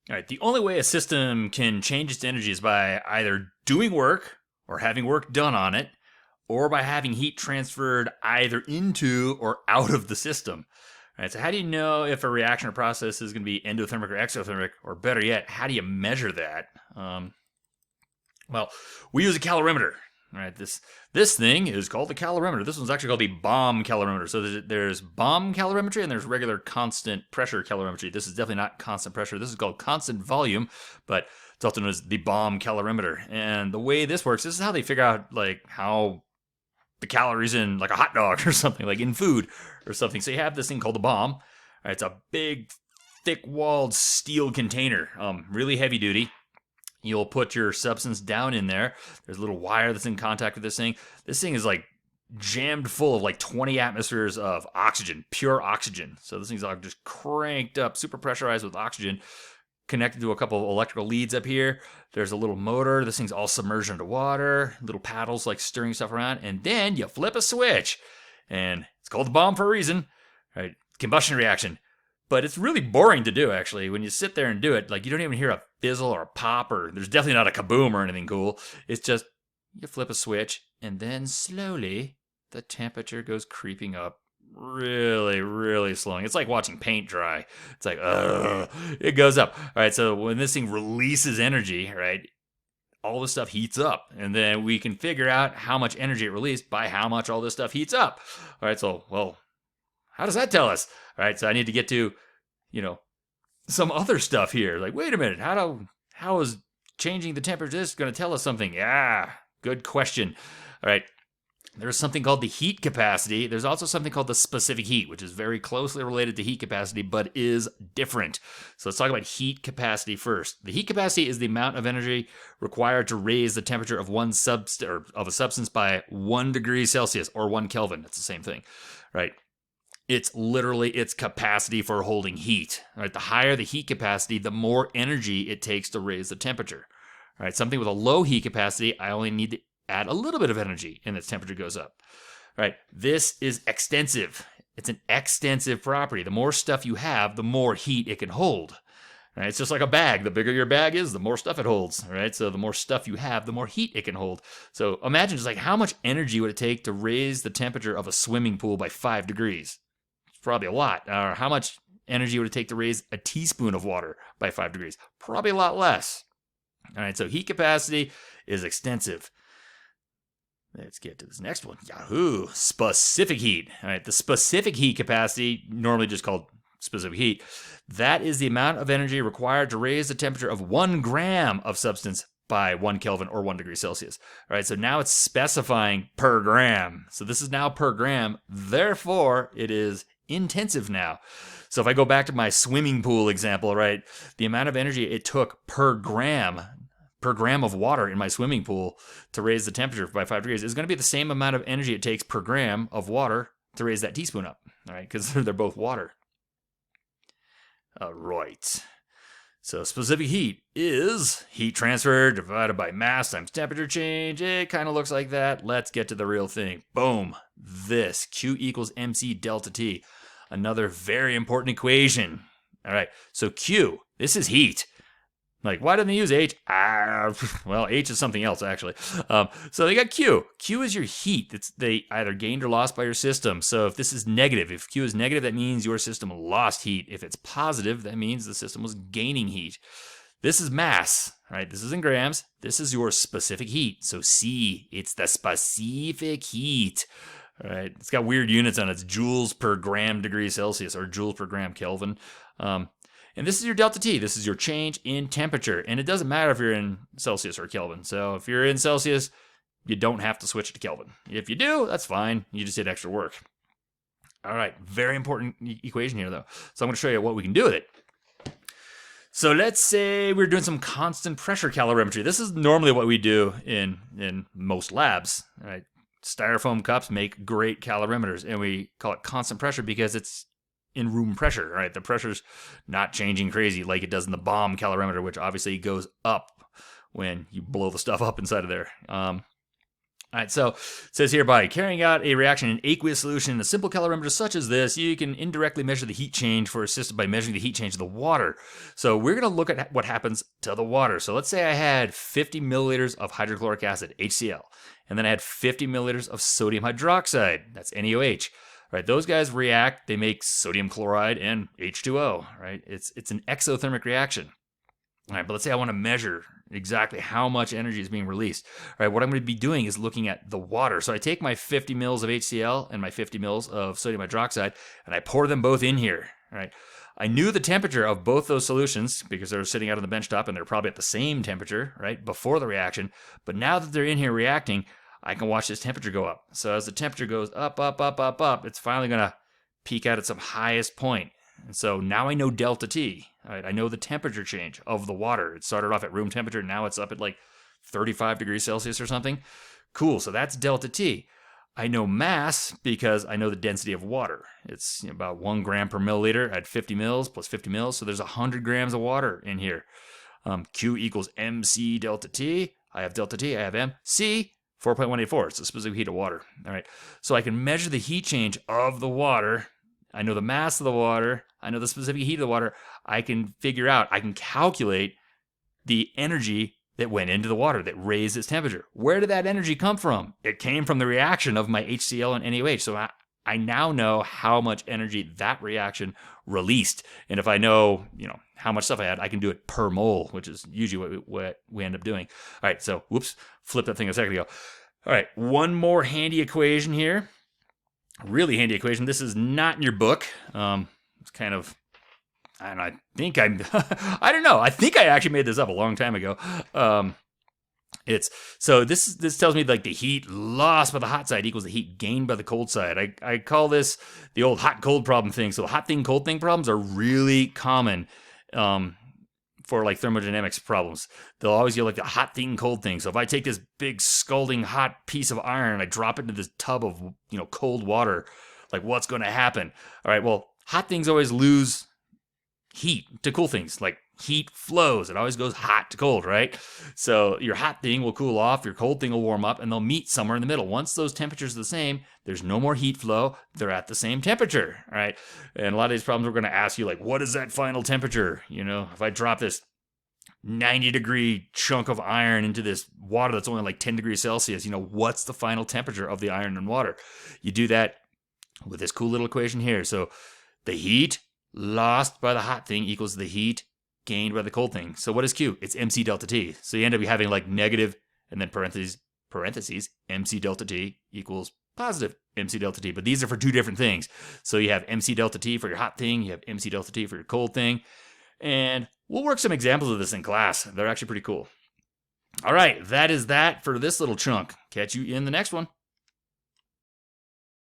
All right, the only way a system can change its energy is by either doing work or having work done on it, or by having heat transferred either into or out of the system. All right, so how do you know if a reaction or process is going to be endothermic or exothermic, or better yet, how do you measure that? Well, we use a calorimeter. All right, this thing is called the calorimeter. This one's actually called the bomb calorimeter. So there's bomb calorimetry and there's regular constant pressure calorimetry. This is definitely not constant pressure. This is called constant volume, but it's also known as the bomb calorimeter. And the way this works, this is how they figure out like how the calories in like a hot dog or something, like in food or something. So you have this thing called the bomb. All right, it's a big, thick-walled steel container, really heavy duty. You'll put your substance down in there. There's a little wire that's in contact with this thing. This thing is like jammed full of like 20 atmospheres of oxygen, pure oxygen. So this thing's all just cranked up, super pressurized with oxygen, connected to a couple of electrical leads up here. There's a little motor. This thing's all submerged under water, little paddles like stirring stuff around. And then you flip a switch. And it's called the bomb for a reason. Right? Combustion reaction. But it's really boring to do, actually. When you sit there and do it, like you don't even hear a fizzle or a pop, or there's definitely not a kaboom or anything cool. It's just you flip a switch, and then slowly the temperature goes creeping up, really, really slowing. It's like watching paint dry. It's like, it goes up. All right, so when this thing releases energy, right, all this stuff heats up, and then we can figure out how much energy it released by how much all this stuff heats up. All right, so, well, how does that tell us? All right, so I need to get to, some other stuff here. Like, wait a minute, how is changing the temperature this going to tell us something? Yeah, good question. All right, there's something called the heat capacity. There's also something called the specific heat, which is very closely related to heat capacity, but is different. So let's talk about heat capacity first. The heat capacity is the amount of energy required to raise the temperature of of a substance by 1 degree Celsius or 1 Kelvin. That's the same thing, right? It's literally its capacity for holding heat. Right? The higher the heat capacity, the more energy it takes to raise the temperature. Right? Something with a low heat capacity, I only need to add a little bit of energy and its temperature goes up. Right? This is extensive. It's an extensive property. The more stuff you have, the more heat it can hold. Right? It's just like a bag. The bigger your bag is, the more stuff it holds. Right? So the more stuff you have, the more heat it can hold. So imagine just like how much energy would it take to raise the temperature of a swimming pool by 5 degrees? Probably a lot. How much energy would it take to raise a teaspoon of water by 5 degrees? Probably a lot less. All right, so heat capacity is extensive. Let's get to this next one. Yahoo! Specific heat. All right, the specific heat capacity, normally just called specific heat, that is the amount of energy required to raise the temperature of 1 gram of substance by 1 Kelvin or 1 degree Celsius. All right, so now it's specifying per gram. So this is now per gram. Therefore, it is intensive now. So if I go back to my swimming pool example, right, the amount of energy it took per gram of water in my swimming pool to raise the temperature by 5 degrees is going to be the same amount of energy it takes per gram of water to raise that teaspoon up, all right, because they're both water. All right. So specific heat is heat transfer divided by mass times temperature change. It kind of looks like that. Let's get to the real thing. Boom. This Q equals MC delta T. Another very important equation. All right. So Q, this is heat. Like, why didn't they use H? Well, H is something else, actually. So they got Q. Q is your heat. They either gained or lost by your system. So if this is negative, if Q is negative, that means your system lost heat. If it's positive, that means the system was gaining heat. This is mass, right? This is in grams. This is your specific heat. So C, it's the specific heat. All right. It's got weird units on it. It's joules per gram degree Celsius or joules per gram Kelvin. And this is your delta T. This is your change in temperature. And it doesn't matter if you're in Celsius or Kelvin. So if you're in Celsius, you don't have to switch to Kelvin. If you do, that's fine. You just did extra work. All right. Very important equation here, though. So I'm going to show you what we can do with it. So let's say we're doing some constant pressure calorimetry. This is normally what we do in most labs. All right. Styrofoam cups make great calorimeters. And we call it constant pressure because it's in room pressure, right? The pressure's not changing crazy like it does in the bomb calorimeter, which obviously goes up when you blow the stuff up inside of there. All right, so it says here, by carrying out a reaction in aqueous solution in a simple calorimeter such as this, you can indirectly measure the heat change for a system by measuring the heat change of the water. So we're going to look at what happens to the water. So let's say I had 50 milliliters of hydrochloric acid, HCl, and then I had 50 milliliters of sodium hydroxide, that's NaOH. Right, those guys react, they make sodium chloride and H2O, right? It's an exothermic reaction. All right, but let's say I want to measure exactly how much energy is being released. All right, what I'm going to be doing is looking at the water. So I take my 50 mils of HCl and my 50 mils of sodium hydroxide, and I pour them both in here. All right, I knew the temperature of both those solutions because they were sitting out on the bench top and they're probably at the same temperature, right, before the reaction. But now that they're in here reacting, I can watch this temperature go up. So as the temperature goes up, it's finally going to peak out at some highest point. And so now I know delta T. Right? I know the temperature change of the water. It started off at room temperature. Now it's up at like 35 degrees Celsius or something. Cool. So that's delta T. I know mass because I know the density of water. It's about 1 gram per milliliter at 50 mils plus 50 mils. So there's 100 grams of water in here. Q equals MC delta T. I have delta T. I have M. C, 4.184. It's the specific heat of water. All right. So I can measure the heat change of the water. I know the mass of the water. I know the specific heat of the water. I can figure out, I can calculate the energy that went into the water that raised its temperature. Where did that energy come from? It came from the reaction of my HCl and NaOH. So I now know how much energy that reaction released. And if I know, how much stuff I had, I can do it per mole, which is usually what we end up doing. All right, so whoops, flipped that thing a second ago. All right, one more handy equation here. Really handy equation. This is not in your book. It's kind of, I think I don't know. I think I actually made this up a long time ago. This tells me like the heat lost by the hot side equals the heat gained by the cold side. I call this the old hot cold problem thing. So the hot thing, cold thing problems are really common for like thermodynamics problems. They'll always get like the hot thing, cold thing. So if I take this big scalding hot piece of iron and I drop it into this tub of cold water, like what's going to happen? All right, well, hot things always lose heat to cool things. Like heat flows. It always goes hot to cold, right? So your hot thing will cool off, your cold thing will warm up, and they'll meet somewhere in the middle. Once those temperatures are the same, there's no more heat flow. They're at the same temperature, right? And a lot of these problems we're going to ask you, like, what is that final temperature? If I drop this 90-degree chunk of iron into this water that's only like 10 degrees Celsius, what's the final temperature of the iron and water? You do that with this cool little equation here. So the heat lost by the hot thing equals the heat gained by the cold thing. So what is Q? It's MC delta T. So you end up having like negative and then parentheses MC delta T equals positive MC delta T. But these are for two different things. So you have MC delta T for your hot thing. You have MC delta T for your cold thing. And we'll work some examples of this in class. They're actually pretty cool. All right, that is that for this little chunk. Catch you in the next one.